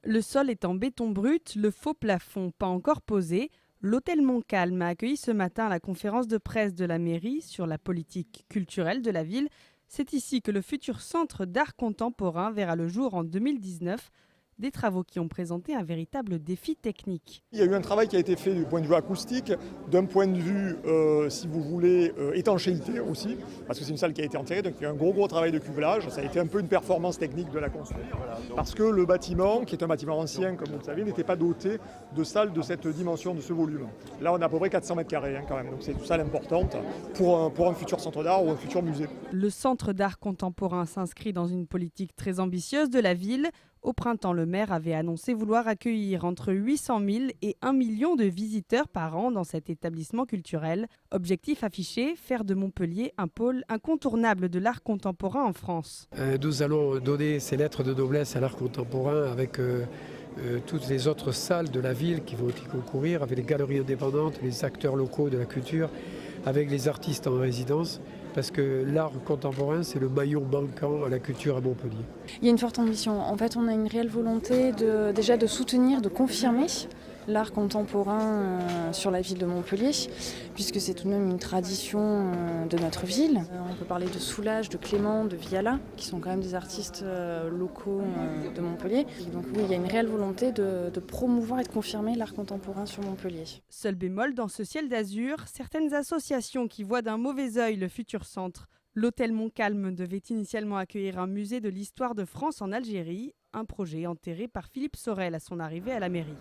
Le sol est en béton brut, le faux plafond pas encore posé. L'hôtel Montcalm a accueilli ce matin la conférence de presse de la mairie sur la politique culturelle de la ville. C'est ici que le futur centre d'art contemporain verra le jour en 2019. Des travaux qui ont présenté un véritable défi technique. Il y a eu un travail qui a été fait du point de vue acoustique, d'un point de vue, si vous voulez, étanchéité aussi, parce que c'est une salle qui a été enterrée, donc il y a eu un gros travail de cuvelage. Ça a été un peu une performance technique de la construire, parce que le bâtiment, qui est un bâtiment ancien, comme vous le savez, n'était pas doté de salles de cette dimension, de ce volume. Là, on a à peu près 400 mètres carrés quand même, donc c'est une salle importante pour un futur centre d'art ou un futur musée. Le centre d'art contemporain s'inscrit dans une politique très ambitieuse de la ville. Au printemps, le maire avait annoncé vouloir accueillir entre 800 000 et 1 million de visiteurs par an dans cet établissement culturel. Objectif affiché, faire de Montpellier un pôle incontournable de l'art contemporain en France. Nous allons donner ces lettres de noblesse à l'art contemporain avec toutes les autres salles de la ville qui vont y concourir, avec les galeries indépendantes, les acteurs locaux de la culture, avec les artistes en résidence. Parce que l'art contemporain, c'est le maillon manquant à la culture à Montpellier. Il y a une forte ambition. En fait, on a une réelle volonté déjà de soutenir, de confirmer l'art contemporain sur la ville de Montpellier, puisque c'est tout de même une tradition de notre ville. On peut parler de Soulages, de Clément, de Viala, qui sont quand même des artistes locaux de Montpellier. Et donc oui, il y a une réelle volonté de promouvoir et de confirmer l'art contemporain sur Montpellier. Seul bémol dans ce ciel d'azur, certaines associations qui voient d'un mauvais œil le futur centre. L'hôtel Montcalm devait initialement accueillir un musée de l'histoire de France en Algérie, un projet enterré par Philippe Sorel à son arrivée à la mairie.